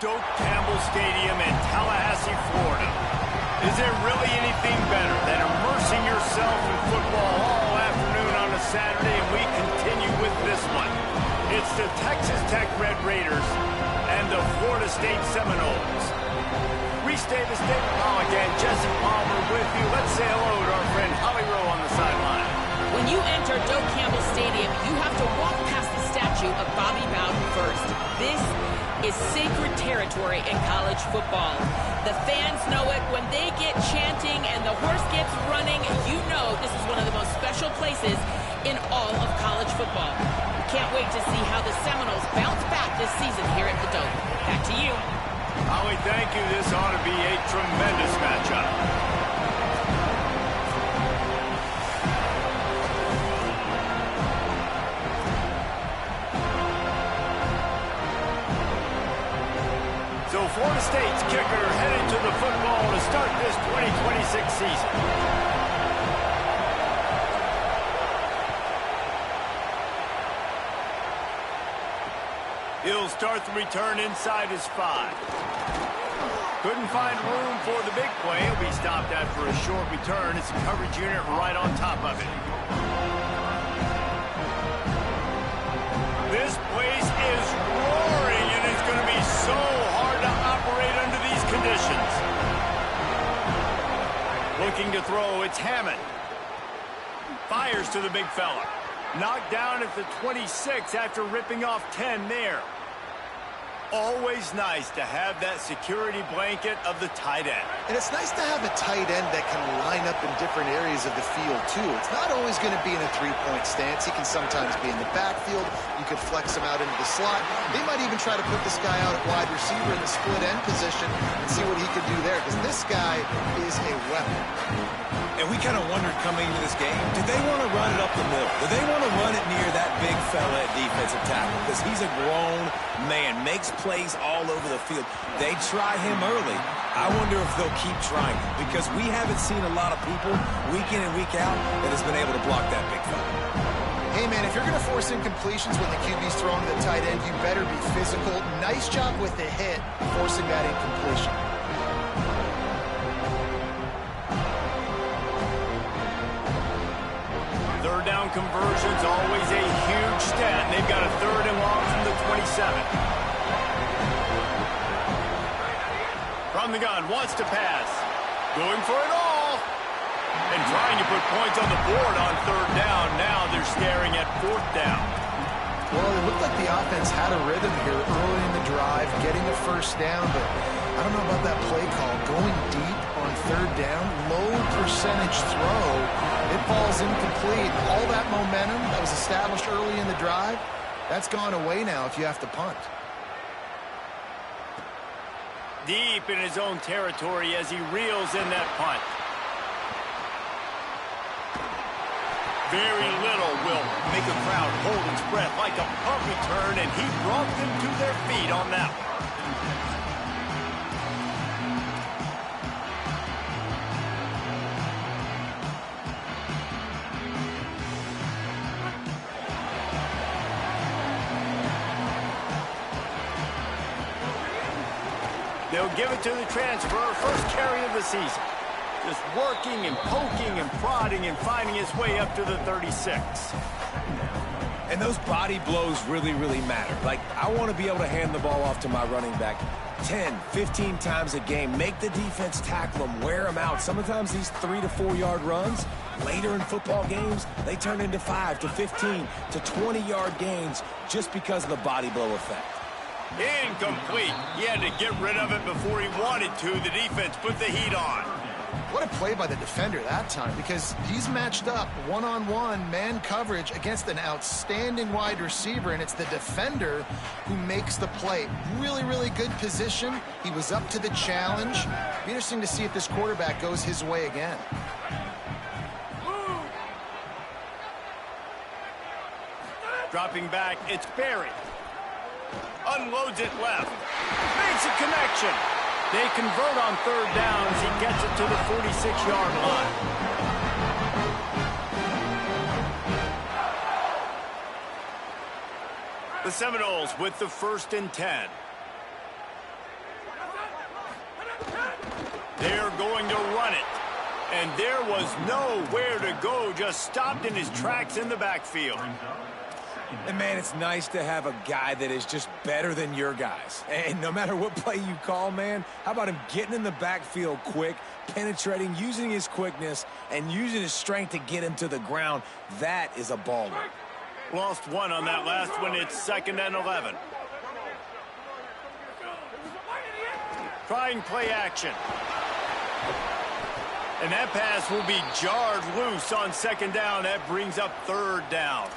Doak Campbell Stadium in Tallahassee, Florida. Is there really anything better than immersing yourself in football all afternoon on a Saturday? And we continue with this one. It's the Texas Tech Red Raiders and the Florida State Seminoles. Reese Davis, David Pollack, and Jesse Palmer with you. Let's say hello to our friend Holly Rowe on the sideline. When you enter Doak Campbell Stadium, you have to walk past the statue of Bobby Bowden first. This is sacred territory in college football. The fans know it. When they get chanting and the horse gets running, you know this is one of the most special places in all of college football. We can't wait to see how the Seminoles bounce back this season here at the Doak. Back to you. Holly, thank you. This ought to be a tremendous matchup. So Florida State's kicker headed to the football to start this 2026 season. He'll start the return inside his 5. Couldn't find room for the big play. He'll be stopped after a short return. It's a coverage unit right on top of it. This place is roaring, and it's going to be so hard to operate under these conditions. Looking to throw, it's Hammond. Fires to the big fella. Knocked down at the 26 after ripping off 10 there. Always nice to have that security blanket of the tight end. And it's nice to have a tight end that can line up in different areas of the field, too. It's not always going to be in a three-point stance. He can sometimes be in the backfield. You could flex him out into the slot. They might even try to put this guy out at wide receiver in the split end position and see what he could do there, because this guy is a weapon. And we kind of wondered coming into this game, did they want to run it up the middle? Do they want to run it near that big fella at defensive tackle? Because he's a grown man, makes plays all over the field. They try him early. I wonder if they'll keep trying, because we haven't seen a lot of people week in and week out that has been able to block that big fella. Hey, man, if you're going to force incompletions when the QB's throwing to the tight end, you better be physical. Nice job with the hit, forcing that incompletion. Third down conversion's always a huge stat, and they've got a 3rd and long from the 27. From the gun, wants to pass. Going for it all. And trying to put points on the board on 3rd down. Now they're staring at 4th down. Well, it looked like the offense had a rhythm here early in the drive, getting a 1st down, but I don't know about that play call. Going deep on 3rd down, low percentage throw. It falls incomplete. All that momentum that was established early in the drive, that's gone away now if you have to punt. Deep in his own territory as he reels in that punt. Very little will make a crowd hold its breath like a punt return, and he brought them to their feet on that one. They'll give it to the transfer, 1st carry of the season. Just working and poking and prodding and finding his way up to the 36. And those body blows really, really matter. Like, I want to be able to hand the ball off to my running back 10, 15 times a game. Make the defense tackle them, wear them out. Sometimes these 3 to 4 yard runs, later in football games, they turn into 5 to 15 to 20 yard gains just because of the body blow effect. Incomplete. He had to get rid of it before he wanted to. The defense put the heat on. What a play by the defender that time, because he's matched up one-on-one man coverage against an outstanding wide receiver, and it's the defender who makes the play. Really, really good position. He was up to the challenge. Be interesting to see if this quarterback goes his way again. Dropping back, it's Berry. Unloads it left. Makes a connection. They convert on 3rd down as he gets it to the 46-yard line. The Seminoles with the 1st and 10. going to run it. And there was nowhere to go, just stopped in his tracks in the backfield. And, man, it's nice to have a guy that is just better than your guys. And no matter what play you call, man, how about him getting in the backfield quick, penetrating, using his quickness, and using his strength to get him to the ground? That is a baller. Lost one on that last one. It's 2nd and 11. Trying play action. And that pass will be jarred loose on 2nd down. That brings up 3rd down.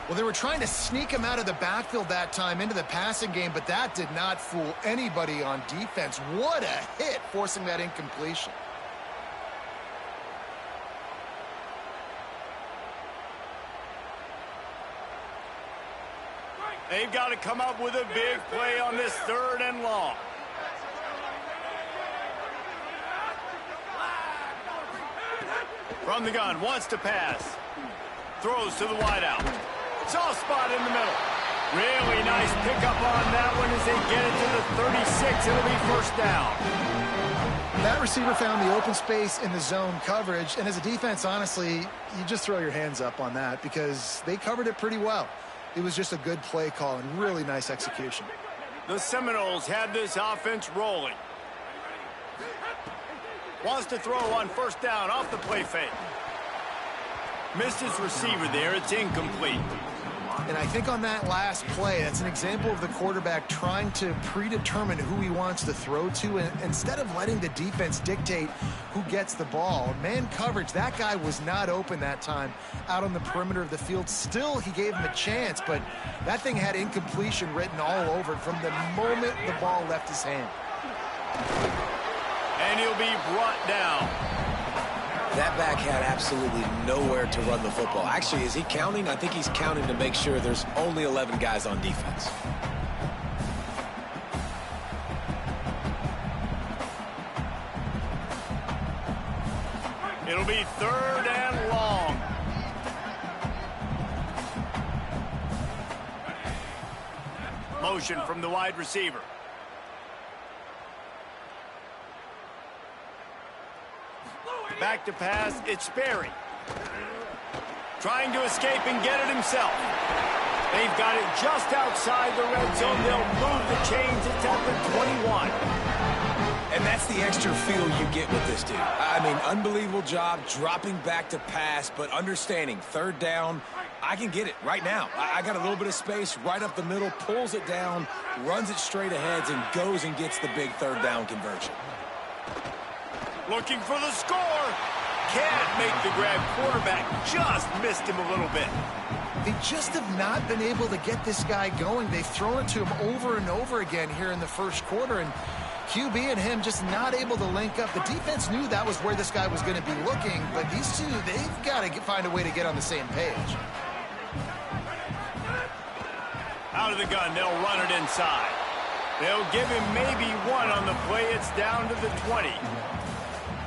Well, they were trying to sneak him out of the backfield that time into the passing game, but that did not fool anybody on defense. What a hit, forcing that incompletion. They've got to come up with a big play on this 3rd and long. From the gun, wants to pass. Throws to the wideout. Soft spot in the middle. Really nice pickup on that one as they get it to the 36. It'll be 1st down. That receiver found the open space in the zone coverage, and as a defense, honestly, you just throw your hands up on that because they covered it pretty well. It was just a good play call and really nice execution. The Seminoles had this offense rolling. Wants to throw on 1st down off the play fake. Missed his receiver there. It's incomplete. And I think on that last play, that's an example of the quarterback trying to predetermine who he wants to throw to, and instead of letting the defense dictate who gets the ball. Man coverage, that guy was not open that time out on the perimeter of the field. Still, he gave him a chance, but that thing had incompletion written all over it from the moment the ball left his hand. And he'll be brought down. That back had absolutely nowhere to run the football. Actually, is he counting? I think he's counting to make sure there's only 11 guys on defense. It'll be 3rd and long. Motion from the wide receiver. Back to pass, it's Sperry. Trying to escape and get it himself. They've got it just outside the red zone. They'll move the chains. It's at the 21. And that's the extra feel you get with this dude. I mean, unbelievable job dropping back to pass, but understanding 3rd down, I can get it right now. I got a little bit of space right up the middle, pulls it down, runs it straight ahead, and goes and gets the big 3rd down conversion. Looking for the score. Can't make the grab. Quarterback just missed him a little bit. They just have not been able to get this guy going. They've thrown it to him over and over again here in the 1st quarter, and QB and him just not able to link up. The defense knew that was where this guy was going to be looking, but these two, they've got to find a way to get on the same page. Out of the gun, they'll run it inside. They'll give him maybe one on the play. It's down to the 20.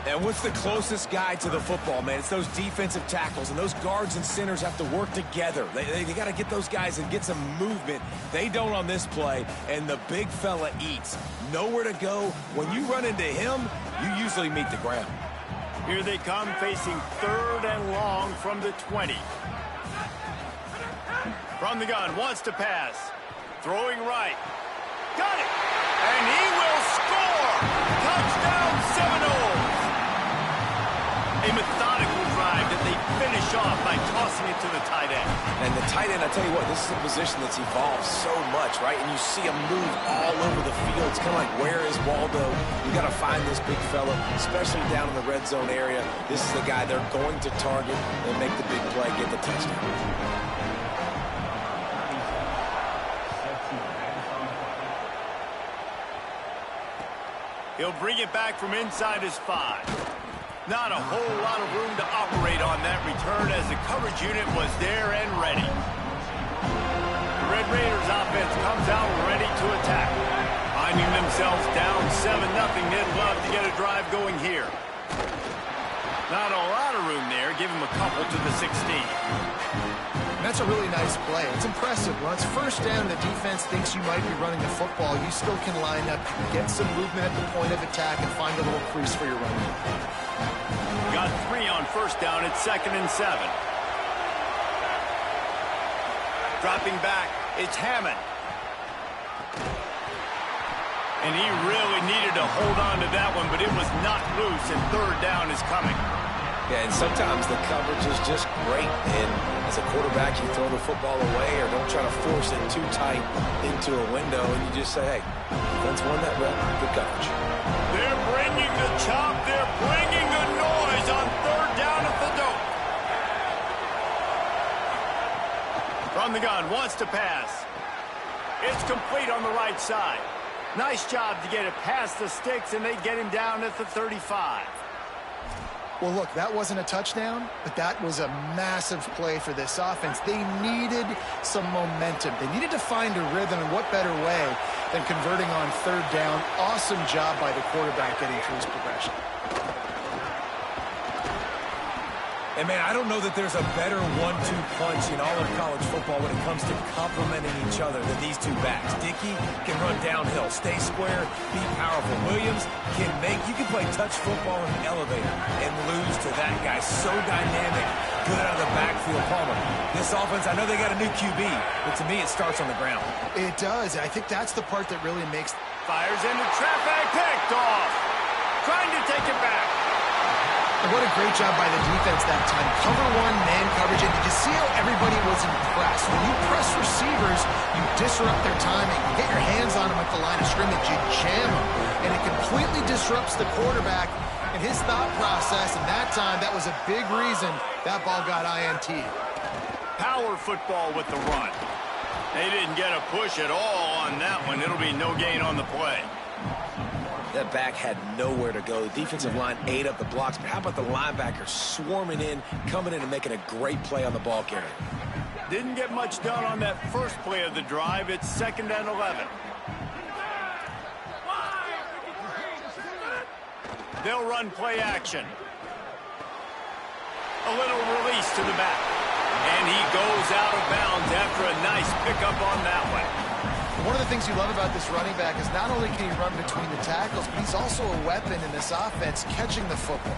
And what's the closest guy to the football, man? It's those defensive tackles, and those guards and centers have to work together. They got to get those guys and get some movement. They don't on this play, and the big fella eats. Nowhere to go. When you run into him, you usually meet the ground. Here they come, facing 3rd and long from the 20. From the gun, wants to pass. Throwing right. Got it! And he will score! Touchdown, Seminoles! A methodical drive that they finish off by tossing it to the tight end. And the tight end, I tell you what, this is a position that's evolved so much, right? And you see him move all over the field. It's kind of like, where is Waldo? You got to find this big fella, especially down in the red zone area. This is the guy they're going to target and make the big play, get the touchdown. He'll bring it back from inside his 5. Not a whole lot of room to operate on that return as the coverage unit was there and ready. The Red Raiders offense comes out ready to attack. Finding themselves down 7-0, they'd love to get a drive going here. Not a lot of room there, giving him a couple to the 16. That's a really nice play. It's impressive. When it's first down, the defense thinks you might be running the football. You still can line up, get some movement at the point of attack, and find a little crease for your running. Got 3 on first down. It's 2nd and 7. Dropping back, it's Hammond. And he really needed to hold on to that one, but it was not loose, and 3rd down is coming. Yeah, and sometimes the coverage is just great. And as a quarterback, you throw the football away or don't try to force it too tight into a window, and you just say, hey, defense won that rep. Good coverage. They're bringing the chop. They're bringing the noise on 3rd down at the dope. From the gun, wants to pass. It's complete on the right side. Nice job to get it past the sticks, and they get him down at the 35. Well, look, that wasn't a touchdown, but that was a massive play for this offense. They needed some momentum. They needed to find a rhythm, and what better way than converting on 3rd down. Awesome job by the quarterback getting through his progression. And, man, I don't know that there's a better 1-2 punch in all of college football when it comes to complementing each other than these two backs. Dickey can run downhill, stay square, be powerful. Williams can you can play touch football in the elevator and lose to that guy. So dynamic, good out of the backfield. Palmer, this offense, I know they got a new QB, but to me it starts on the ground. It does. I think that's the part that really makes... Fires into traffic, picked off. Trying to take it back. And what a great job by the defense that time. Cover 1, man coverage. And did you see how everybody was impressed? When you press receivers, you disrupt their timing. You get your hands on them at the line of scrimmage. You jam them. And it completely disrupts the quarterback and his thought process. And that time, that was a big reason that ball got INT. Power football with the run. They didn't get a push at all on that one. It'll be no gain on the play. That back had nowhere to go. The defensive line ate up the blocks, but how about the linebackers swarming in, coming in and making a great play on the ball carrier? Didn't get much done on that first play of the drive. It's 2nd and 11. They'll run play action. A little release to the back. And he goes out of bounds after a nice pickup on that one. One of the things you love about this running back is not only can he run between the tackles, but he's also a weapon in this offense catching the football.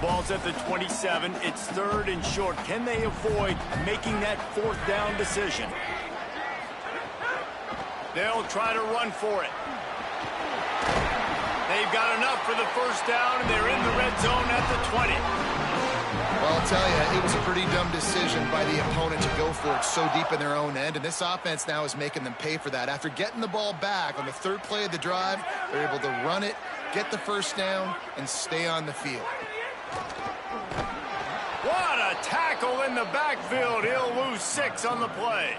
Ball's at the 27. It's 3rd and short. Can they avoid making that 4th down decision? They'll try to run for it. They've got enough for the 1st down, and they're in the red zone at the 20. Well, I'll tell you, it was a pretty dumb decision by the opponent to go for it so deep in their own end, and this offense now is making them pay for that. After getting the ball back on the 3rd play of the drive, they're able to run it, get the 1st down, and stay on the field. What a tackle in the backfield. He'll lose 6 on the play.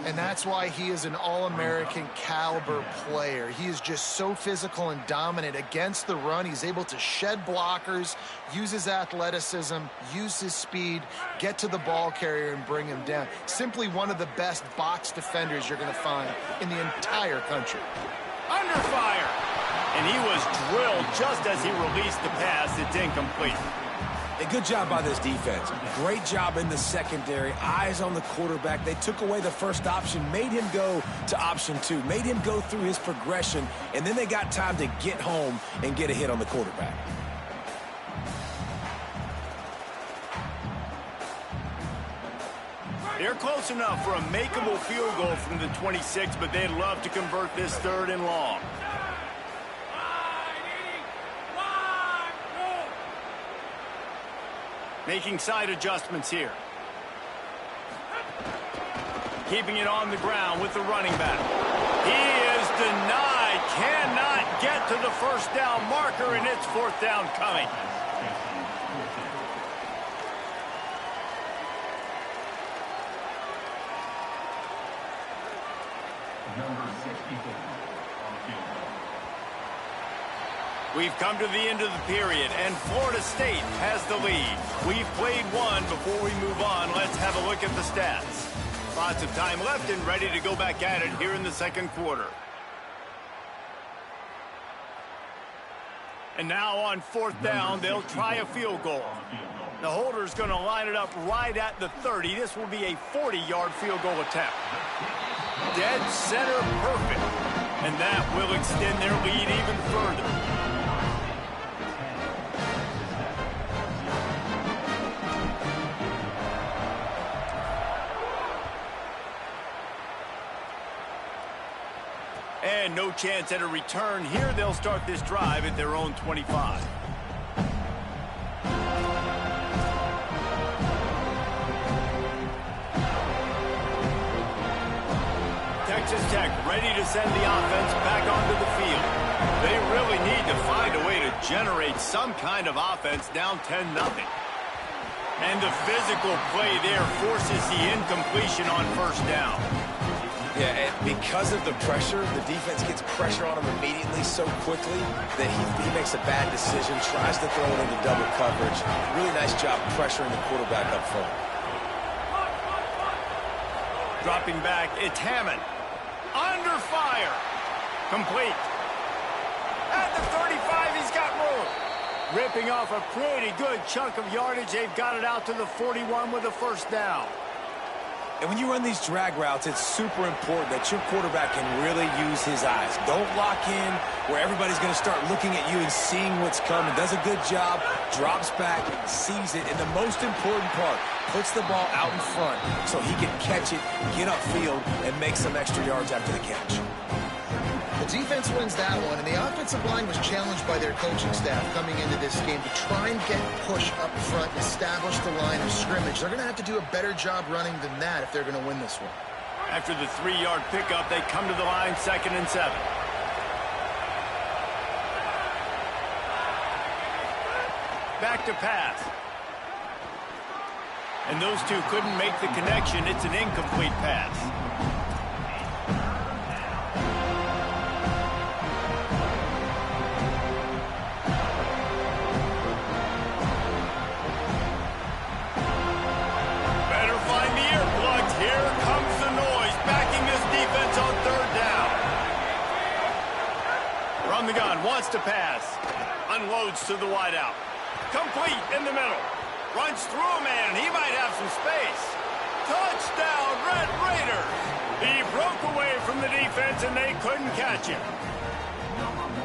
And that's why he is an All-American caliber player. He is just so physical and dominant against the run. He's able to shed blockers, use his athleticism, use his speed, get to the ball carrier and bring him down. Simply one of the best box defenders you're going to find in the entire country. Under fire. And he was drilled just as he released the pass. It's incomplete. A good job by this defense. Great job in the secondary. Eyes on the quarterback. They took away the first option, made him go to option 2, made him go through his progression, and then they got time to get home and get a hit on the quarterback. They're close enough for a makeable field goal from the 26, but they'd love to convert this 3rd and long. Making side adjustments here. Keeping it on the ground with the running back. He is denied. Cannot get to the 1st down marker, and it's 4th down coming. Number 64. We've come to the end of the period, and Florida State has the lead. We've played one. Before we move on, let's have a look at the stats. Lots of time left and ready to go back at it here in the 2nd quarter. And now on 4th down, they'll try a field goal. The holder's going to line it up right at the 30. This will be a 40-yard field goal attempt. Dead center perfect. And that will extend their lead even further. And no chance at a return here. They'll start this drive at their own 25. Texas Tech ready to send the offense back onto the field. They really need to find a way to generate some kind of offense down 10-0. And the physical play there forces the incompletion on 1st down. Yeah, and because of the pressure, the defense gets pressure on him immediately so quickly that he makes a bad decision, tries to throw it into double coverage. Really nice job pressuring the quarterback up front. Dropping back, it's Hammond. Under fire. Complete. At the 35, he's got room. Ripping off a pretty good chunk of yardage. They've got it out to the 41 with a 1st down. And when you run these drag routes, it's super important that your quarterback can really use his eyes. Don't lock in where everybody's going to start looking at you and seeing what's coming. Does a good job, drops back, sees it, and the most important part, puts the ball out in front so he can catch it, get upfield, and make some extra yards after the catch. The defense wins that one, and the offensive line was challenged by their coaching staff coming into this game to try and get push up front and establish the line of scrimmage. They're going to have to do a better job running than that if they're going to win this one. After the 3-yard pickup, they come to the line 2nd and 7. Back to pass. And those two couldn't make the connection. It's an incomplete pass. The gun wants to pass. Unloads to the wideout. Complete in the middle. Runs through a man. He might have some space. Touchdown, Red Raiders. He broke away from the defense, and they couldn't catch him.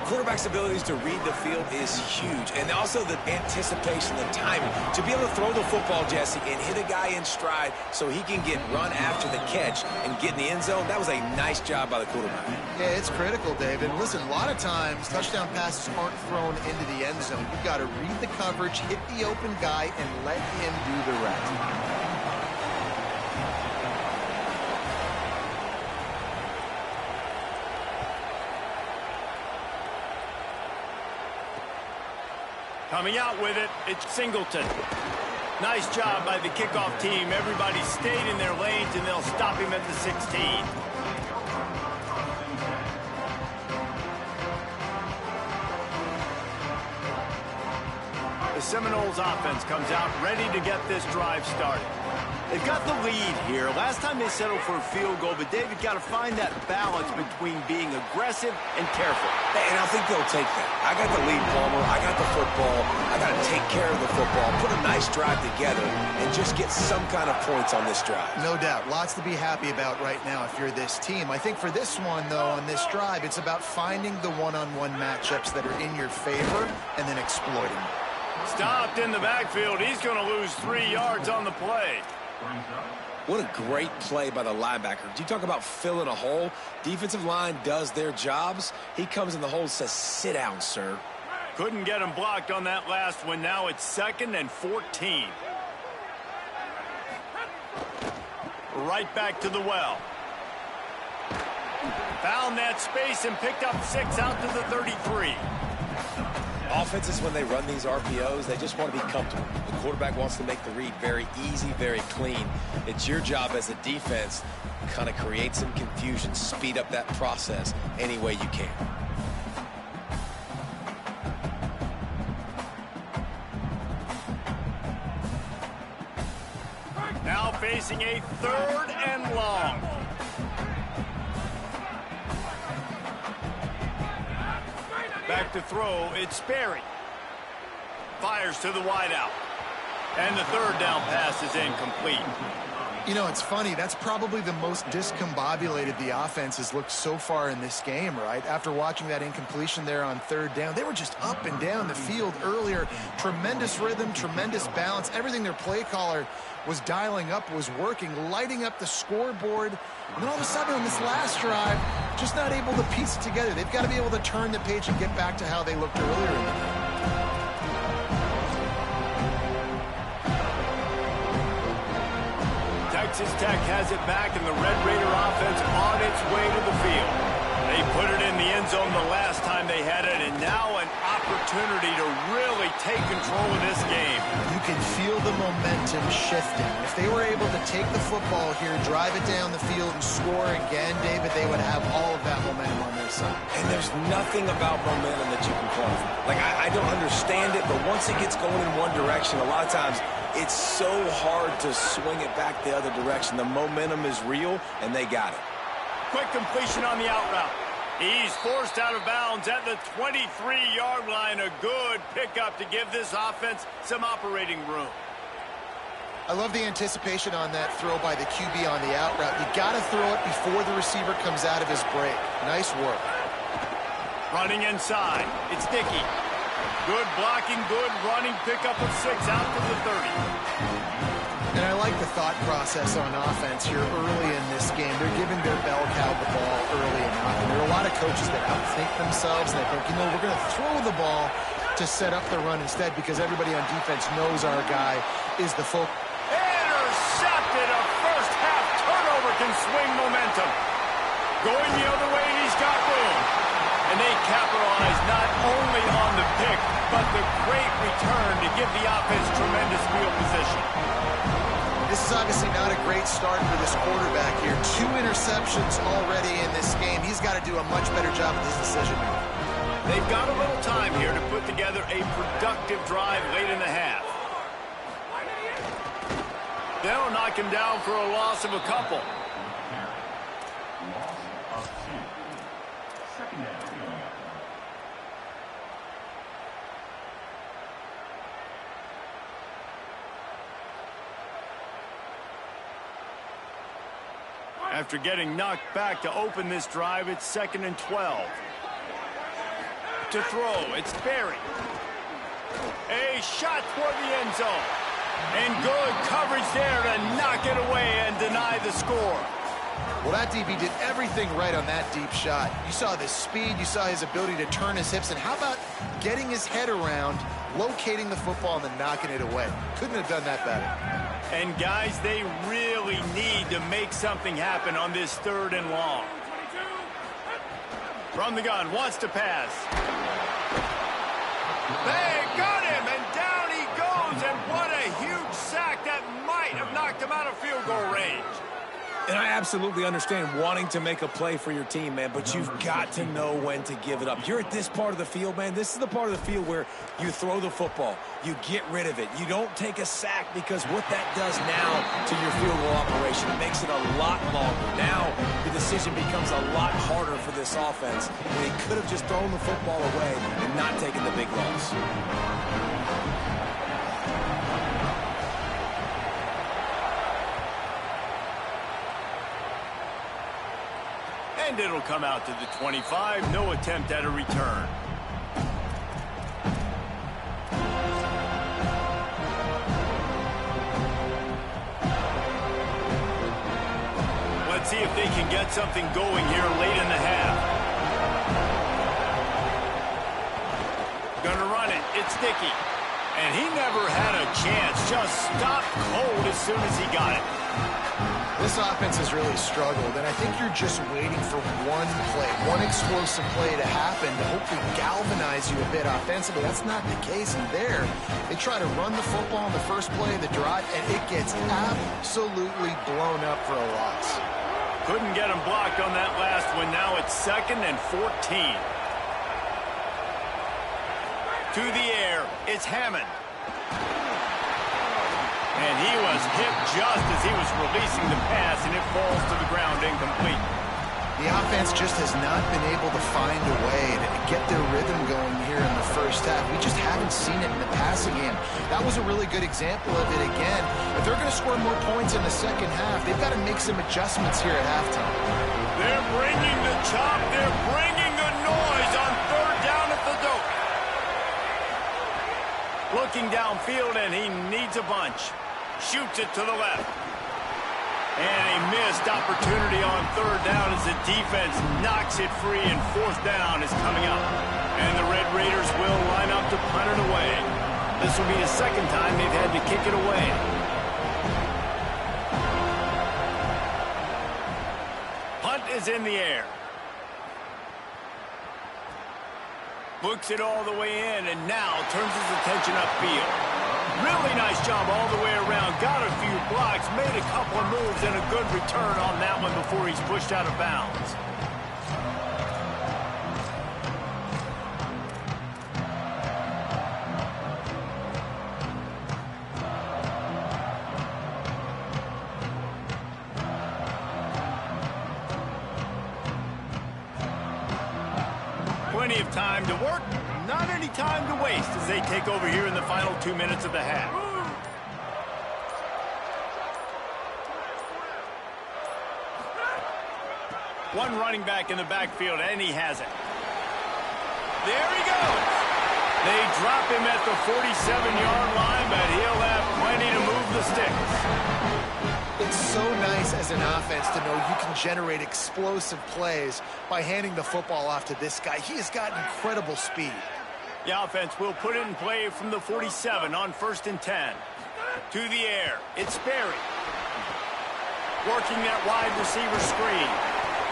Quarterback's abilities to read the field is huge, and also the anticipation, the timing. To be able to throw the football, Jesse, and hit a guy in stride so he can get run after the catch and get in the end zone, that was a nice job by the quarterback. Yeah, it's critical, David. Listen, a lot of times touchdown passes aren't thrown into the end zone. You've got to read the coverage, hit the open guy, and let him do the rest. Coming out with it, it's Singleton. Nice job by the kickoff team. Everybody stayed in their lanes, and they'll stop him at the 16. The Seminoles offense comes out ready to get this drive started. They've got the lead here. Last time they settled for a field goal, but David got to find that balance between being aggressive and careful. And I think they'll take that. I got the lead, Palmer. I got the football. I got to take care of the football, put a nice drive together, and just get some kind of points on this drive. No doubt. Lots to be happy about right now if you're this team. I think for this one, though, on this drive, it's about finding the one-on-one matchups that are in your favor and then exploiting them. Stopped in the backfield. He's going to lose 3 yards on the play. What a great play by the linebacker. Do you talk about filling a hole? Defensive line does their jobs. He comes in the hole and says, sit down, sir. Couldn't get him blocked on that last one. Now it's 2nd and 14. Right back to the well. Found that space and picked up 6 out to the 33. Offenses, when they run these RPOs, they just want to be comfortable. The quarterback wants to make the read very easy, very clean. It's your job as a defense to kind of create some confusion, speed up that process any way you can. Now facing a 3rd and long. Back to throw, it's Sperry. Fires to the wideout. And the third down pass is incomplete. You know, it's funny. That's probably the most discombobulated the offense has looked so far in this game, right? After watching that incompletion there on third down, they were just up and down the field earlier. Tremendous rhythm, tremendous balance. Everything their play caller was dialing up was working, lighting up the scoreboard. And then all of a sudden on this last drive, just not able to piece it together. They've got to be able to turn the page and get back to how they looked earlier in the game. Texas Tech has it back, and the Red Raider offense on its way to the field. They put it in the end zone the last time they had it, and now an opportunity to really take control of this game. You can feel the momentum shifting. If they were able to take the football here, drive it down the field, and score again, David, they would have all of that momentum on their side. And there's nothing about momentum that you can quantify. Like, I don't understand it, but once it gets going in one direction, a lot of times it's so hard to swing it back the other direction. The momentum is real, and they got it. Quick completion on the out route. He's forced out of bounds at the 23-yard line. A good pickup to give this offense some operating room. I love the anticipation on that throw by the QB on the out route. You got to throw it before the receiver comes out of his break. Nice work. Running inside. It's Dickey. Good blocking, good running, pickup of 6 out to the 30. And I like the thought process on offense here early in this game. They're giving their bell cow the ball early enough. And there are a lot of coaches that outthink themselves. And they think, you know, we're going to throw the ball to set up the run instead because everybody on defense knows our guy is the focus. Intercepted. A first half turnover can swing momentum. Going the other way, and he's got room. And they capitalize not only on the pick, but the great return to give the offense tremendous field position. This is obviously not a great start for this quarterback here. 2 interceptions already in this game. He's got to do a much better job with his decision making. They've got a little time here to put together a productive drive late in the half. They'll knock him down for a loss of a couple. Loss of 2. Second down. After getting knocked back to open this drive, it's 2nd and 12. To throw, it's Berry. A shot toward the end zone. And good coverage there to knock it away and deny the score. Well, that DB did everything right on that deep shot. You saw the speed, you saw his ability to turn his hips, and how about getting his head around, locating the football, and then knocking it away? Couldn't have done that better. And guys, they really need to make something happen on this 3rd and long. From the gun, wants to pass. They got him, and down he goes, and what a huge sack that might have knocked him out of field goal range. And I absolutely understand wanting to make a play for your team, man, but you've got to know when to give it up. You're at this part of the field, man. This is the part of the field where you throw the football. You get rid of it. You don't take a sack because what that does now to your field goal operation, it makes it a lot longer. Now the decision becomes a lot harder for this offense. And they could have just thrown the football away and not taken the big loss. And it'll come out to the 25. No attempt at a return. Let's see if they can get something going here late in the half. Gonna run it. It's Dickey. And he never had a chance. Just stopped cold as soon as he got it. This offense has really struggled, and I think you're just waiting for one play, one explosive play to happen to hopefully galvanize you a bit offensively. That's not the case in there. They try to run the football on the first play of the drive, and it gets absolutely blown up for a loss. Couldn't get him blocked on that last one. Now it's 2nd and 14. To the air, it's Hammond. And he was hit just as he was releasing the pass, and it falls to the ground incomplete. The offense just has not been able to find a way to get their rhythm going here in the first half. We just haven't seen it in the passing game. That was a really good example of it again. If they're going to score more points in the second half, they've got to make some adjustments here at halftime. They're bringing the chop. They're bringing the noise on third down at the dope. Looking downfield, and he needs a bunch. Shoots it to the left. And a missed opportunity on third down as the defense knocks it free, and fourth down is coming up. And the Red Raiders will line up to punt it away. This will be the second time they've had to kick it away. Punt is in the air. Books it all the way in, and now turns his attention upfield. Really nice job all the way around. Got a few blocks, made a couple of moves, and a good return on that one before he's pushed out of bounds. Plenty of time to work. Not any time to waste as they take over here in the final 2 minutes of the half. One running back in the backfield, and he has it. There he goes. They drop him at the 47-yard line, but he'll have plenty to move the sticks. It's so nice as an offense to know you can generate explosive plays by handing the football off to this guy. He has got incredible speed. The offense will put it in play from the 47 on 1st and 10. To the air. It's Sperry. Working that wide receiver screen.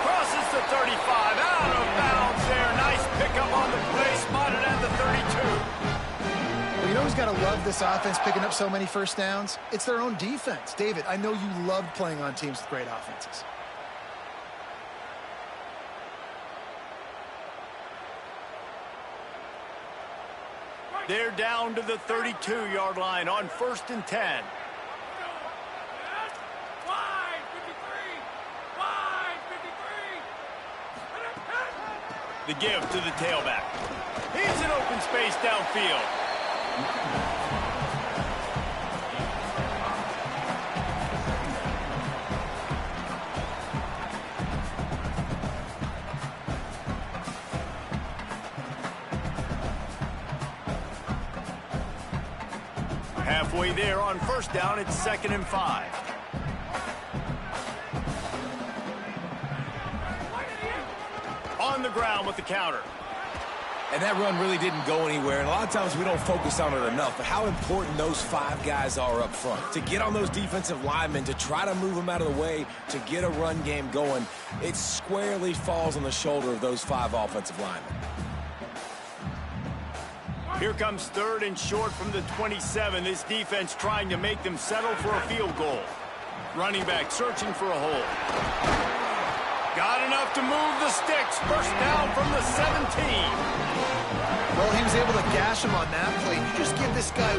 Crosses the 35. Out of bounds there. Nice pickup on the play. Spotted at the 32. Well, you know who's got to love this offense picking up so many first downs? It's their own defense. David, I know you loved playing on teams with great offenses. They're down to the 32-yard line on 1st and 10. The give to the tailback. He's in open space downfield. Halfway there on 1st down, it's 2nd and 5. On the ground with the counter. And that run really didn't go anywhere, and a lot of times we don't focus on it enough, but how important those 5 guys are up front. To get on those defensive linemen, to try to move them out of the way, to get a run game going, it squarely falls on the shoulder of those 5 offensive linemen. Here comes 3rd and short from the 27. This defense trying to make them settle for a field goal. Running back searching for a hole. Got enough to move the sticks. First down from the 17. Well, he was able to gash him on that play. You just give this guy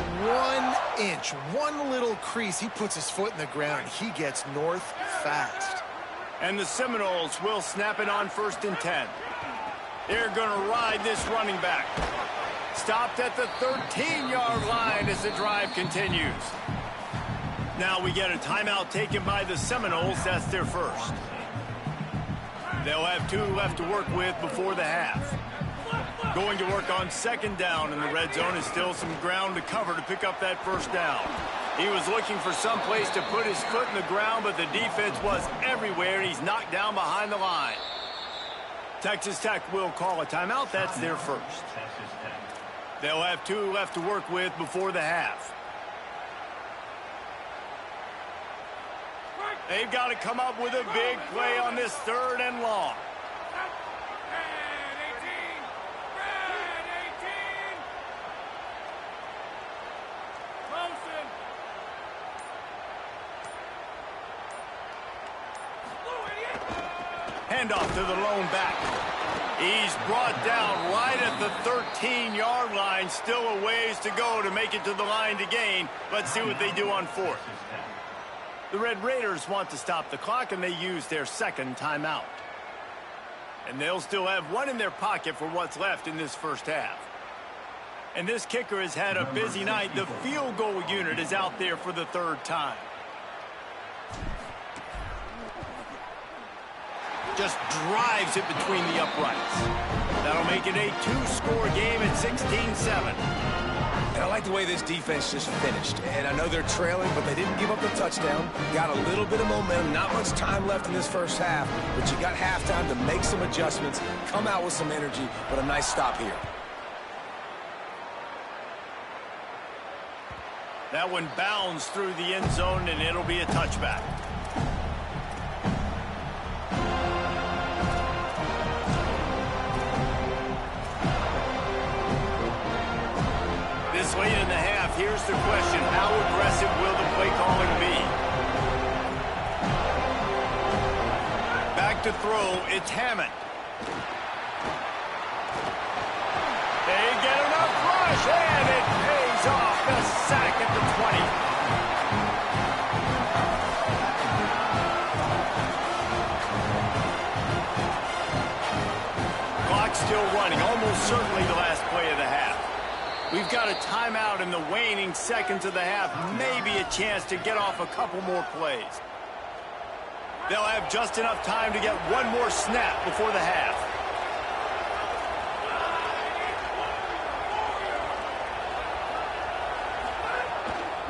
1 inch, one little crease. He puts his foot in the ground, and he gets north fast. And the Seminoles will snap it on 1st and 10. They're going to ride this running back. Stopped at the 13-yard line as the drive continues. Now we get a timeout taken by the Seminoles. That's their first. They'll have 2 left to work with before the half. Going to work on 2nd down, and the red zone is still some ground to cover to pick up that first down. He was looking for some place to put his foot in the ground, but the defense was everywhere, and he's knocked down behind the line. Texas Tech will call a timeout. That's their first. They'll have 2 left to work with before the half. They've got to come up with a big play on this 3rd and long. Handoff to the lone back. He's brought down right at the 13-yard line. Still a ways to go to make it to the line to gain. Let's see what they do on 4th. The Red Raiders want to stop the clock, and they use their 2nd timeout. And they'll still have one in their pocket for what's left in this first half. And this kicker has had a busy night. The field goal unit is out there for the third time. Just drives it between the uprights. That'll make it a two-score game at 16-7. And I like the way this defense just finished. And I know they're trailing, but they didn't give up the touchdown. Got a little bit of momentum. Not much time left in this first half, but you got halftime to make some adjustments, come out with some energy, but a nice stop here. That one bounds through the end zone, and it'll be a touchback. This late in the half, here's the question. How aggressive will the play calling be? Back to throw, it's Hammond. They get enough rush, and it pays off. The sack at the 20. Clock's still running, almost certainly the last play of the half. We've got a timeout in the waning seconds of the half. Maybe a chance to get off a couple more plays. They'll have just enough time to get one more snap before the half.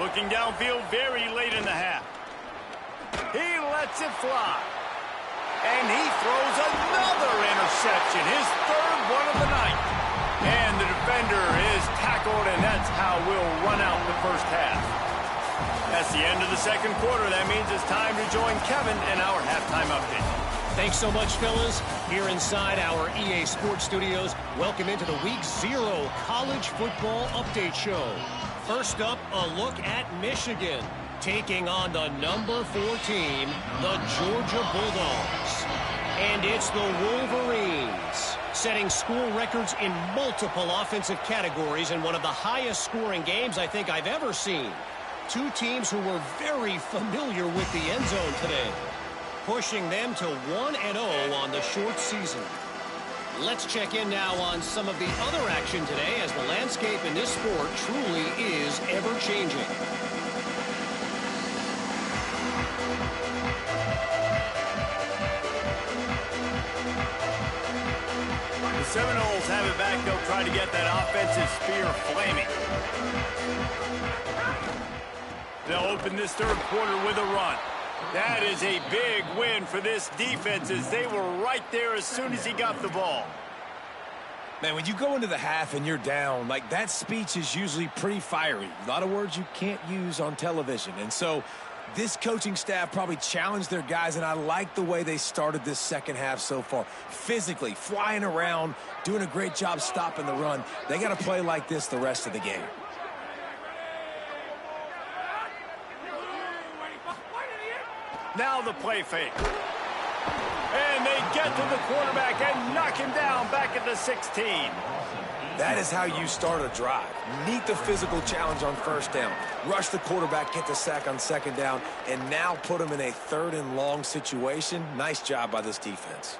Looking downfield very late in the half. He lets it fly. And he throws another interception, his third one of the night. And the defender is tackled, and that's how we'll run out the first half. That's the end of the second quarter. That means it's time to join Kevin in our halftime update. Thanks so much, fellas. Here inside our EA Sports Studios, welcome into the Week 0 College Football Update Show. First up, a look at Michigan, taking on the number 4 team, the Georgia Bulldogs. And it's the Wolverines, setting school records in multiple offensive categories in one of the highest scoring games I think I've ever seen. Two teams who were very familiar with the end zone today, pushing them to 1-0 on the short season. Let's check in now on some of the other action today, as the landscape in this sport truly is ever-changing. The Seminoles have it back. They'll try to get that offensive spear flaming. They'll open this third quarter with a run. That is a big win for this defense, as they were right there as soon as he got the ball. Man, when you go into the half and you're down, like, that speech is usually pretty fiery. A lot of words you can't use on television. And so this coaching staff probably challenged their guys, and I like the way they started this second half so far. Physically, flying around, doing a great job stopping the run. They got to play like this the rest of the game. Now the play fake. And they get to the quarterback and knock him down back at the 16. That is how you start a drive. Meet the physical challenge on first down. Rush the quarterback, get the sack on second down, and now put him in a 3rd and long situation. Nice job by this defense.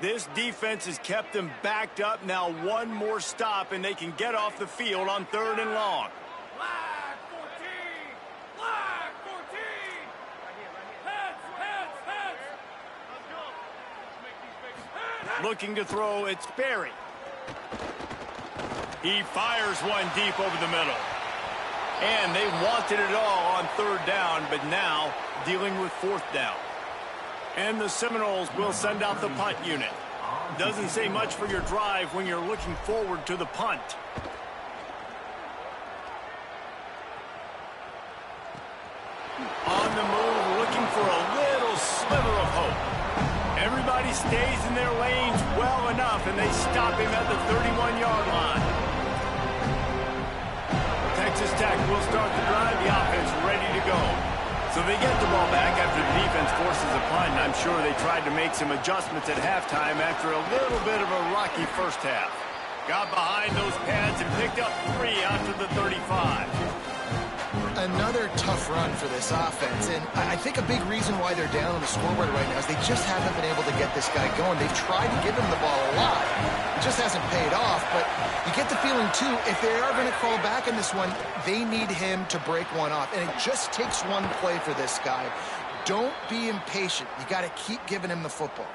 This defense has kept them backed up. Now one more stop, and they can get off the field on 3rd and long. Flag 14! Flag 14! Heads, heads, heads! Let's go. Let's make these big heads. Looking to throw, it's Berry. He fires one deep over the middle. And they wanted it all on 3rd down, but now dealing with 4th down. And the Seminoles will send out the punt unit. Doesn't say much for your drive when you're looking forward to the punt. On the move, looking for a little sliver of hope. Everybody stays in their lanes well enough, and they stop him at the 31-yard line. Texas Tech will start the drive. The offense ready to go. So they get the ball back after the defense forces a punt, and I'm sure they tried to make some adjustments at halftime after a little bit of a rocky first half. Got behind those pads and picked up 3 after the 35. Another tough run for this offense, and I think a big reason why they're down on the scoreboard right now is they just haven't been able to get this guy going. They've tried to give him the ball a lot. It just hasn't paid off, but you get the feeling, too, if they are going to crawl back in this one, they need him to break one off, and it just takes one play for this guy. Don't be impatient. You got to keep giving him the football.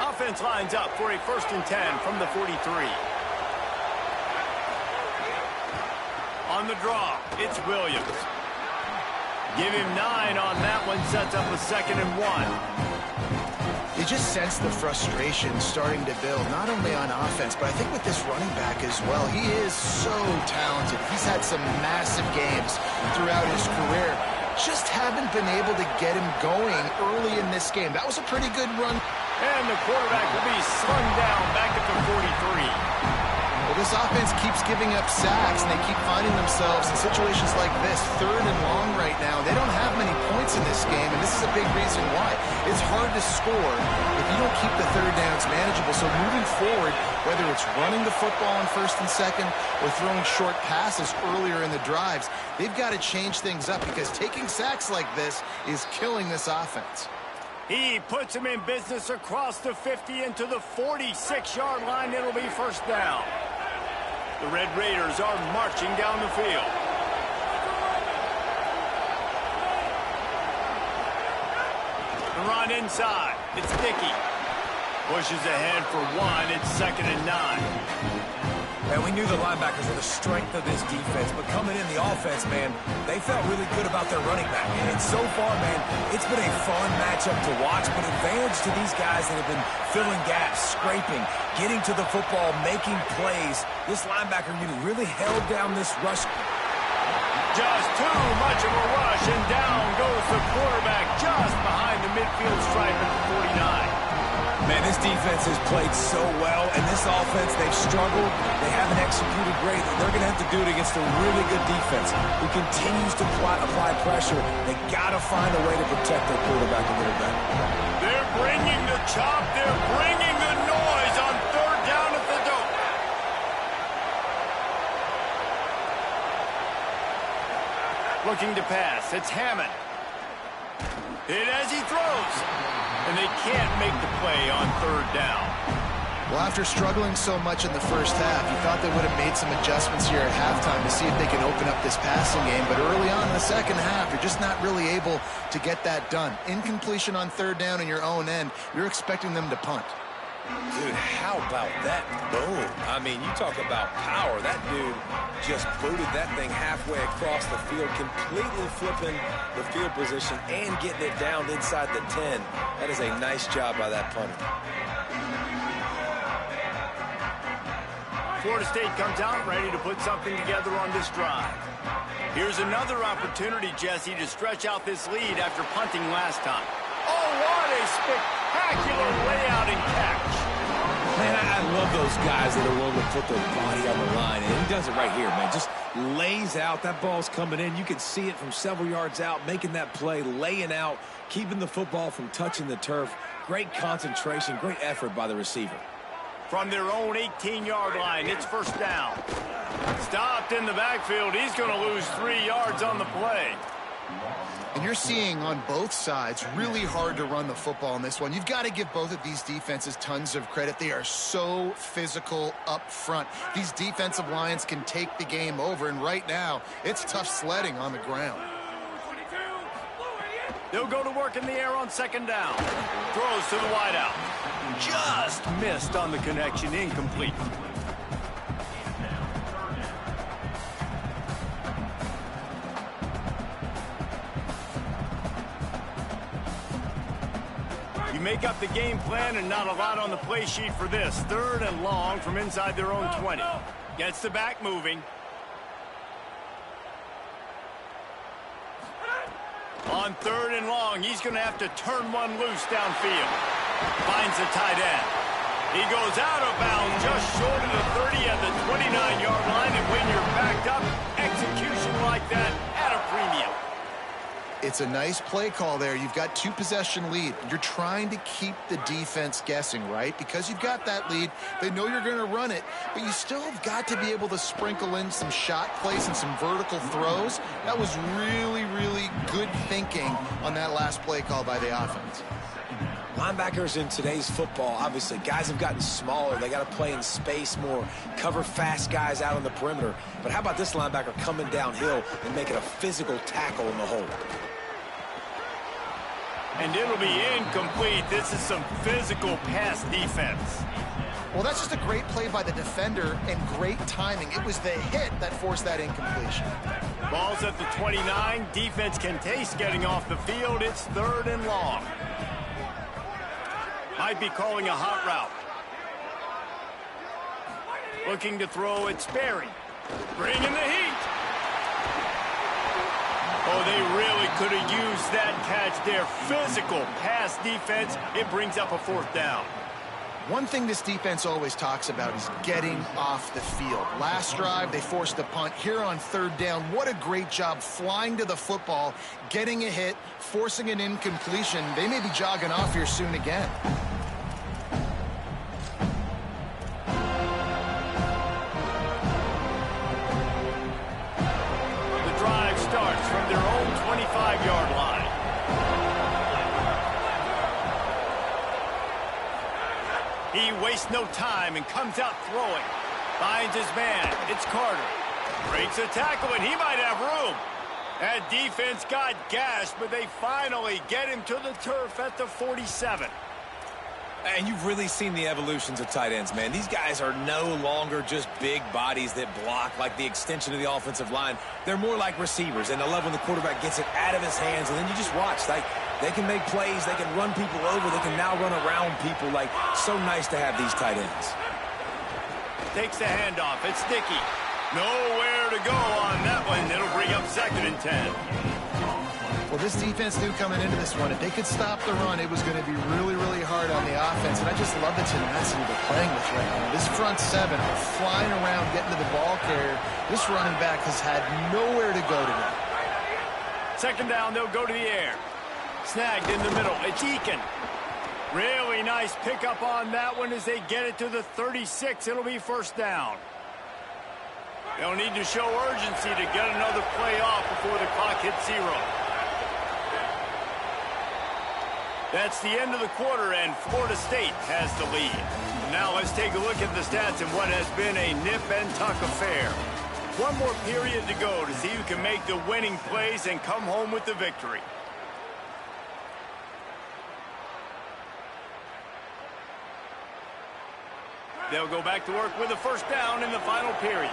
Offense lines up for a 1st and 10 from the 43. On the draw, it's Williams. Give him 9 on that one, sets up a 2nd and 1. You just sense the frustration starting to build, not only on offense, but I think with this running back as well. He is so talented. He's had some massive games throughout his career. Just haven't been able to get him going early in this game. That was a pretty good run. And the quarterback will be slung down back at the 43. Well, this offense keeps giving up sacks, and they keep finding themselves in situations like this, 3rd and long right now. They don't have many points in this game, and this is a big reason why. It's hard to score if you don't keep the 3rd downs manageable. So moving forward, whether it's running the football on 1st and 2nd or throwing short passes earlier in the drives, they've got to change things up because taking sacks like this is killing this offense. He puts him in business across the 50 into the 46-yard line. It'll be 1st down. The Red Raiders are marching down the field. The run inside. It's Dickey. Pushes ahead for 1. It's 2nd and 9. And we knew the linebackers were the strength of this defense, but coming in the offense, man, they felt really good about their running back. And so far, man, it's been a fun matchup to watch, but advantage to these guys that have been filling gaps, scraping, getting to the football, making plays. This linebacker unit really held down this rush. Just too much of a rush, and down goes the quarterback just behind the midfield stripe at the 49. Man, this defense has played so well, and this offense, they've struggled. They haven't executed great. They're going to have to do it against a really good defense who continues to apply pressure. They got to find a way to protect their quarterback a little bit. They're bringing the chop. They're bringing the noise on 3rd down at the dope. Looking to pass. It's Hammond. Hit as he throws. And they can't make the play on 3rd down. Well, after struggling so much in the first half, you thought they would have made some adjustments here at halftime to see if they can open up this passing game. But early on in the second half, you're just not really able to get that done. Incompletion on 3rd down in your own end, you're expecting them to punt. Dude, how about that boom? I mean, you talk about power. That dude just booted that thing halfway across the field, completely flipping the field position and getting it down inside the 10. That is a nice job by that punter. Florida State comes out ready to put something together on this drive. Here's another opportunity, Jesse, to stretch out this lead after punting last time. Oh, what a spectacular layout and catch. Man, I love those guys that are willing to put their body on the line, and he does it right here, man. Just lays out. That ball's coming in. You can see it from several yards out, making that play, laying out, keeping the football from touching the turf. Great concentration, great effort by the receiver. From their own 18-yard line, it's 1st down. Stopped in the backfield. He's going to lose 3 yards on the play. And you're seeing on both sides really hard to run the football in this one. You've got to give both of these defenses tons of credit. They are so physical up front. These defensive lines can take the game over, and right now it's tough sledding on the ground. They'll go to work in the air on 2nd down. Throws to the wideout. Just missed on the connection, incomplete. You make up the game plan and not a lot on the play sheet for this. 3rd and long from inside their own 20. Gets the back moving. On 3rd and long, he's going to have to turn one loose downfield. Finds the tight end. He goes out of bounds just short of the 30 at the 29-yard line, and when you're backed up, execution like that at a premium. It's a nice play call there. You've got 2-possession lead. You're trying to keep the defense guessing, right? Because you've got that lead. They know you're going to run it, but you still have got to be able to sprinkle in some shot plays and some vertical throws. That was really, really good thinking on that last play call by the offense. Linebackers in today's football, obviously, guys have gotten smaller. They got to play in space more, cover fast guys out on the perimeter. But how about this linebacker coming downhill and making a physical tackle in the hole? And it'll be incomplete. This is some physical pass defense. Well, that's just a great play by the defender and great timing. It was the hit that forced that incompletion. Ball's at the 29. Defense can taste getting off the field. It's 3rd and long. Might be calling a hot route. Looking to throw, it's Berry. Bringing the heat. Oh, they really could have used that catch there. Physical pass defense. It brings up a 4th down. One thing this defense always talks about is getting off the field. Last drive, they forced the punt. Here on 3rd down, what a great job flying to the football, getting a hit, forcing an incompletion. They may be jogging off here soon again. The drive starts from their own 25-yard line. He wastes no time and comes out throwing. Finds his man. It's Carter. Breaks a tackle, and he might have room. That defense got gashed, but they finally get him to the turf at the 47. And you've really seen the evolutions of tight ends, man. These guys are no longer just big bodies that block like the extension of the offensive line. They're more like receivers, and I love when the quarterback gets it out of his hands, and then you just watch. Like, they can make plays. They can run people over. They can now run around people. Like, so nice to have these tight ends. Takes the handoff. It's Dickey. Nowhere to go on that one. It'll bring up 2nd and 10. Well, this defense knew coming into this one, if they could stop the run, it was going to be really, really hard on the offense. And I just love the tenacity they're playing with right now. This front 7 are flying around, getting to the ball carrier. This running back has had nowhere to go today. 2nd down, they'll go to the air. Snagged in the middle. It's Eakin. Really nice pickup on that one as they get it to the 36. It'll be 1st down. They'll need to show urgency to get another play off before the clock hits 0. That's the end of the quarter, and Florida State has the lead. Now let's take a look at the stats in what has been a nip-and-tuck affair. One more period to go to see who can make the winning plays and come home with the victory. They'll go back to work with a 1st down in the final period.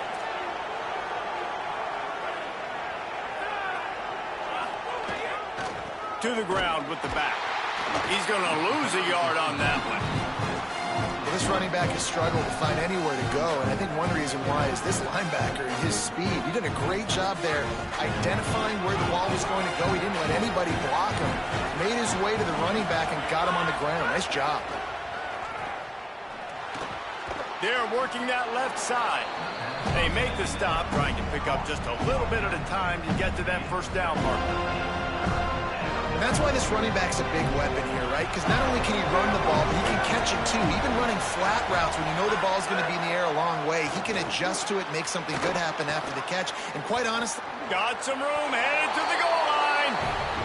To the ground with the back. He's going to lose a yard on that one. Well, this running back has struggled to find anywhere to go, and I think one reason why is this linebacker and his speed. He did a great job there identifying where the ball was going to go. He didn't let anybody block him. Made his way to the running back and got him on the ground. Nice job. They're working that left side. They make the stop, trying to pick up just a little bit at a time to get to that 1st down marker. And that's why this running back's a big weapon here, right? Because not only can he run the ball, but he can catch it too. Even running flat routes when you know the ball's going to be in the air a long way, he can adjust to it, make something good happen after the catch. And quite honestly, got some room, headed to the goal line.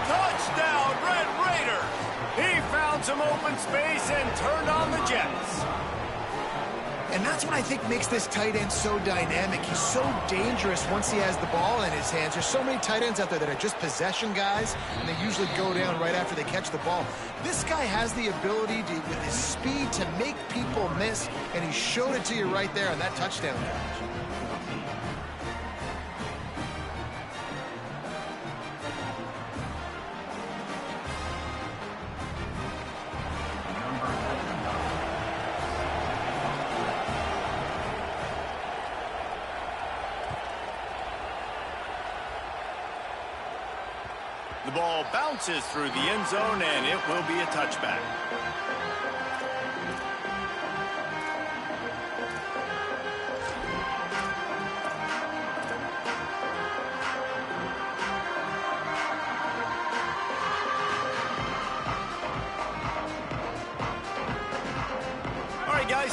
Touchdown, Red Raider. He found some open space and turned on the Jets. and that's what I think makes this tight end so dynamic. He's so dangerous once he has the ball in his hands. There's so many tight ends out there that are just possession guys, and they usually go down right after they catch the ball. This guy has the ability to, with his speed, to make people miss, and he showed it to you right there on that touchdown catch. The ball bounces through the end zone, and it will be a touchback.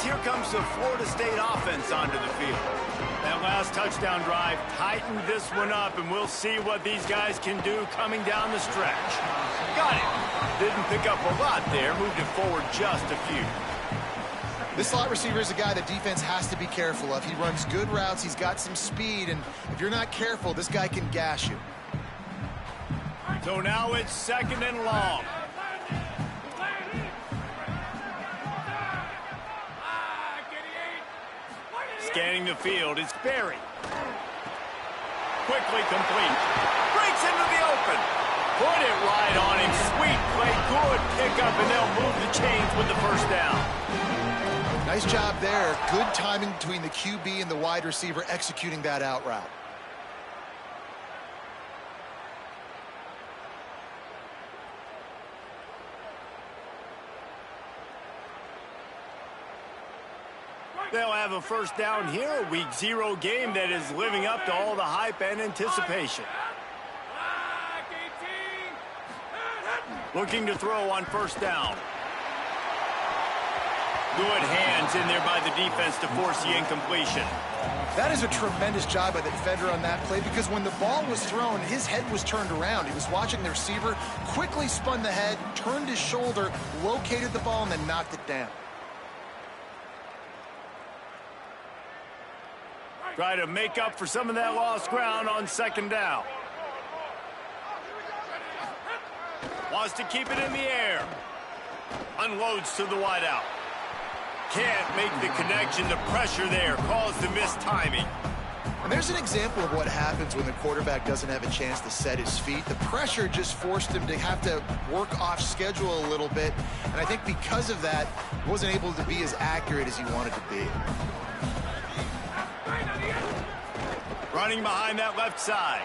here comes the Florida State offense onto the field. That last touchdown drive tightened this one up, and we'll see what these guys can do coming down the stretch. Got it. Didn't pick up a lot there, moved it forward just a few. This slot receiver is a guy the defense has to be careful of. He runs good routes, he's got some speed, and if you're not careful, this guy can gash you. So now it's 2nd and long. Scanning the field, it's Berry. Quickly complete. Breaks into the open. Put it right on him. Sweet play, good pickup, and they'll move the chains with the first down. Nice job there. Good timing between the QB and the wide receiver executing that out route. They'll have a first down here, a Week 0 game that is living up to all the hype and anticipation. Looking to throw on first down. Good hands in there by the defense to force the incompletion. That is a tremendous job by the defender on that play, because when the ball was thrown, his head was turned around. He was watching the receiver, quickly spun the head, turned his shoulder, located the ball, and then knocked it down. Try to make up for some of that lost ground on 2nd down. Wants to keep it in the air. Unloads to the wideout. Can't make the connection. The pressure there caused the missed timing. And there's an example of what happens when the quarterback doesn't have a chance to set his feet. The pressure just forced him to have to work off schedule a little bit. And I think because of that, he wasn't able to be as accurate as he wanted to be. Running behind that left side.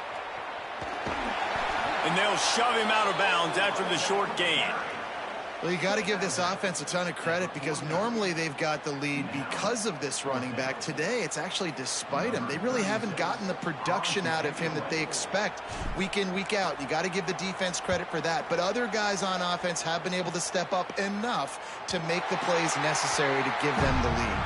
And they'll shove him out of bounds after the short gain. Well, you got to give this offense a ton of credit, because normally they've got the lead because of this running back. Today, it's actually despite him. They really haven't gotten the production out of him that they expect week in, week out. You got to give the defense credit for that. But other guys on offense have been able to step up enough to make the plays necessary to give them the lead.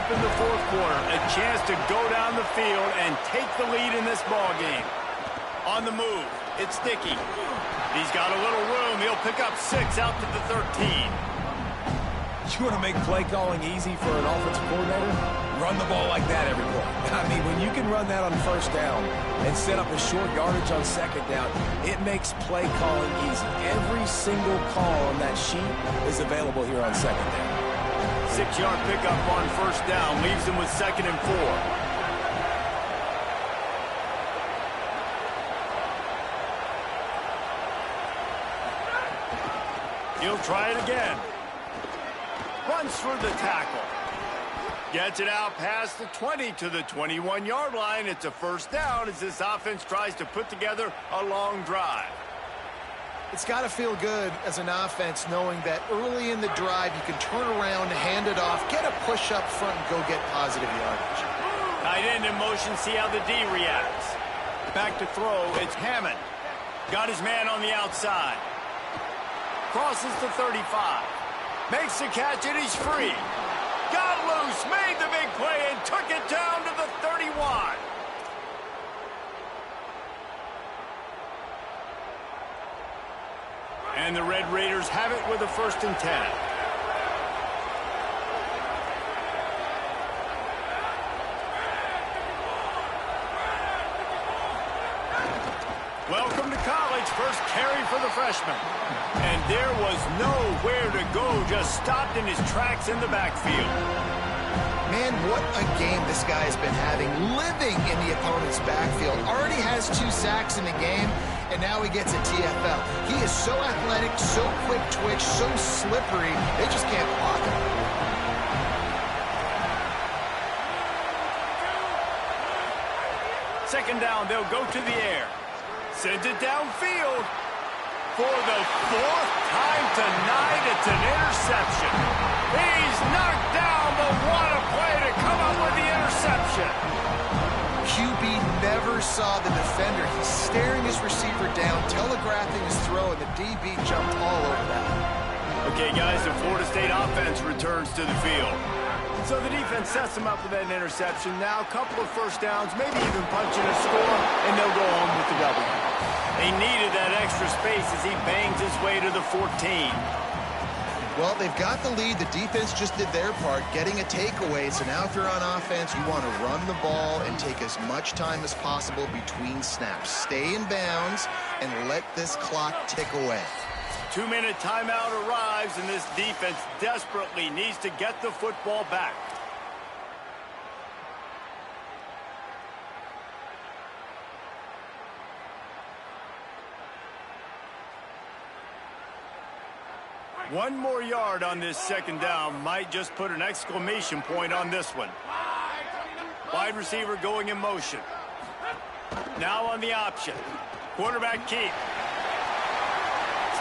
In the 4th quarter, a chance to go down the field and take the lead in this ball game. On the move, it's Dickey. He's got a little room. He'll pick up 6 out to the 13. You want to make play calling easy for an offensive coordinator? Run the ball like that every play. I mean, when you can run that on first down and set up a short yardage on 2nd down, it makes play calling easy. Every single call on that sheet is available here on 2nd down. 6-yard pickup on first down, leaves them with 2nd and 4. He'll try it again. Runs through the tackle. Gets it out past the 20 to the 21-yard line. It's a first down as this offense tries to put together a long drive. It's got to feel good as an offense knowing that early in the drive you can turn around, hand it off, get a push up front, and go get positive yardage. Tight end in motion, see how the D reacts. Back to throw, it's Hammond. Got his man on the outside. Crosses the 35. Makes the catch, and he's free. Got loose, made the big play, and took it down to the 31. And the Red Raiders have it with a 1st and 10. Welcome to college. First carry for the freshman. And there was nowhere to go. Just stopped in his tracks in the backfield. Man, what a game this guy has been having, living in the opponent's backfield. Already has 2 sacks in the game, and now he gets a TFL. He is so athletic, so quick twitch, so slippery, they just can't block him. Second down, they'll go to the air. Sends it downfield. for the fourth time tonight. It's an interception. He's knocked down, but what a play to come up with the interception. QB never saw the defender. He's staring his receiver down, telegraphing his throw, and the DB jumped all over that. Okay, guys, the Florida State offense returns to the field. So the defense sets them up with an interception. Now a couple of first downs, maybe even punching a score, and they'll go home with the W. They needed that extra space as he bangs his way to the 14. Well, they've got the lead. The defense just did their part, getting a takeaway. So now if you're on offense, you want to run the ball and take as much time as possible between snaps. Stay in bounds and let this clock tick away. 2-minute timeout arrives, and this defense desperately needs to get the football back. One more yard on this second down might just put an exclamation point on this one. Wide receiver going in motion. Now on the option. Quarterback keep.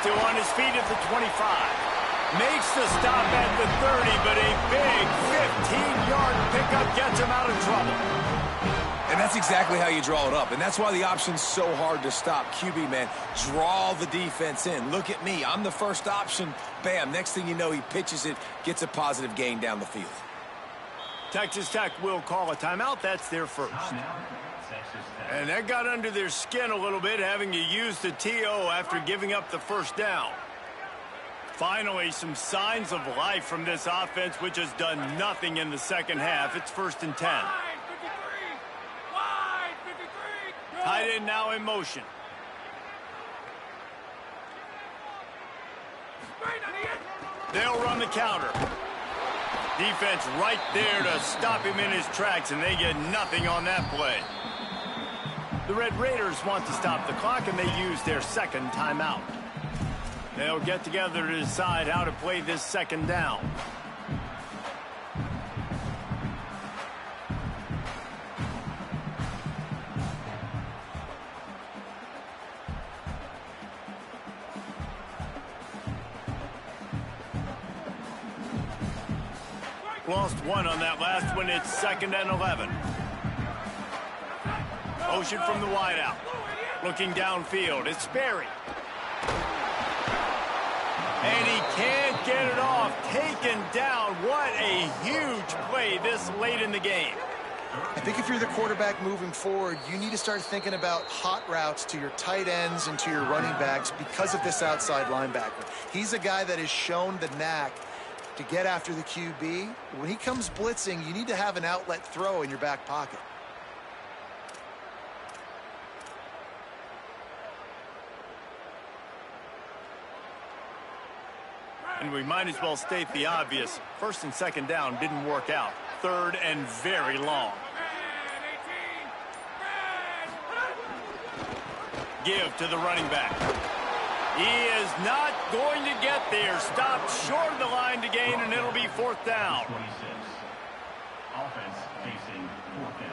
Still on his feet at the 25. Makes the stop at the 30, but a big 15-yard pickup gets him out of trouble. And that's exactly how you draw it up. And that's why the option's so hard to stop. QB, man, draw the defense in. Look at me. I'm the first option. Bam. Next thing you know, he pitches it, gets a positive gain down the field. Texas Tech will call a timeout. That's their first. And that got under their skin a little bit, having to use the TO after giving up the first down. Finally, some signs of life from this offense, which has done nothing in the second half. It's 1st and 10. Tight end now in motion. They'll run the counter. Defense right there to stop him in his tracks, and they get nothing on that play. The Red Raiders want to stop the clock, and they use their second timeout. They'll get together to decide how to play this second down. Lost one on that last one. It's 2nd and 11. Motion from the wideout. Looking downfield. It's Sperry. And he can't get it off. Taken down. What a huge play this late in the game. I think if you're the quarterback moving forward, you need to start thinking about hot routes to your tight ends and to your running backs because of this outside linebacker. He's a guy that has shown the knack to get after the QB. When he comes blitzing, you need to have an outlet throw in your back pocket. And we might as well state the obvious. 1st and 2nd down didn't work out. 3rd and very long. Give to the running back. He is not going to get there. Stopped short of the line to gain, and it'll be 4th down. 26. Offense facing 4th down.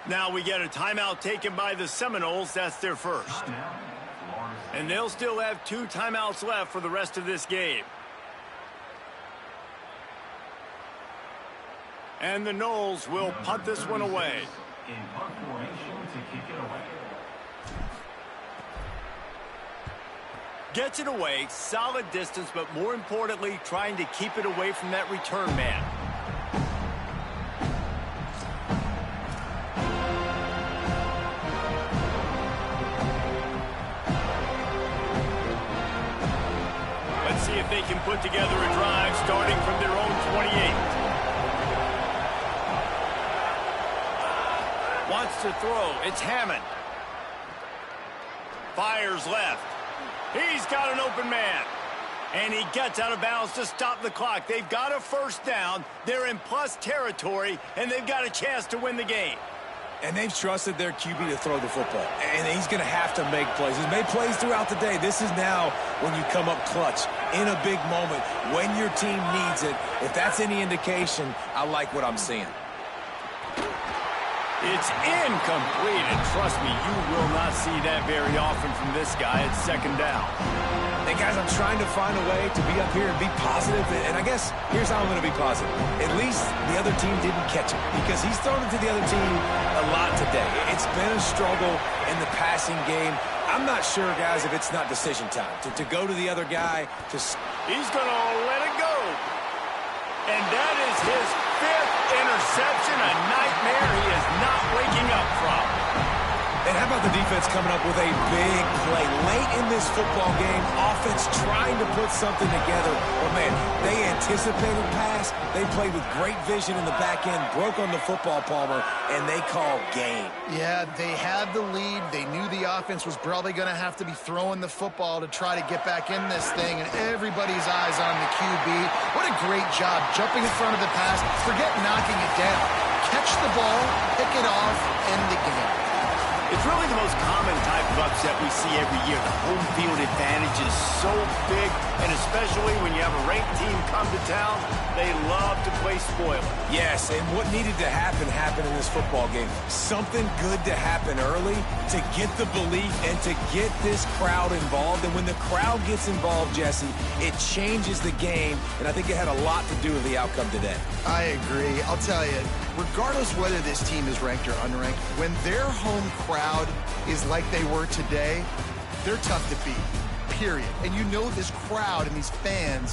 Now we get a timeout taken by the Seminoles. That's their first. And they'll still have 2 timeouts left for the rest of this game. And the Noles will punt this one away. In punt formation to kick it away. Gets it away, solid distance, but more importantly, trying to keep it away from that return man. Let's see if they can put together a drive starting from their own 28. Wants to throw. It's Hammond. fires left. He's got an open man. And he gets out of bounds to stop the clock. They've got a first down. They're in plus territory, and they've got a chance to win the game. And they've trusted their QB to throw the football. And he's going to have to make plays. He's made plays throughout the day. This is now when you come up clutch in a big moment when your team needs it. If that's any indication, I like what I'm seeing. It's incomplete, and trust me, you will not see that very often from this guy at second down. And guys, I'm trying to find a way to be up here and be positive. And I guess here's how I'm going to be positive. At least the other team didn't catch it because he's thrown it to the other team a lot today. It's been a struggle in the passing game. I'm not sure, guys, if it's not decision time. To go to the other guy. He's going to let it go. And that is his fifth interception, a nightmare he is not waking up from. And how about the defense coming up with a big play late in this football game? Offense trying to put something together. But, man, they anticipated pass. They played with great vision in the back end, broke on the football, Palmer, and they called game. Yeah, they had the lead. They knew the offense was probably going to have to be throwing the football to try to get back in this thing, and everybody's eyes on the QB. What a great job jumping in front of the pass. Forget knocking it down. Catch the ball, pick it off, end the game. It's really the most common type of upset we see every year. The home field advantage is so big, and especially when you have a ranked team come to town, they love to play spoiler. Yes, and what needed to happen happened in this football game. Something good to happen early to get the belief and to get this crowd involved. And when the crowd gets involved, Jesse, it changes the game, and I think it had a lot to do with the outcome today. I agree. I'll tell you, regardless whether this team is ranked or unranked, when their home crowd is like they were today, they're tough to beat, period. And you know this crowd and these fans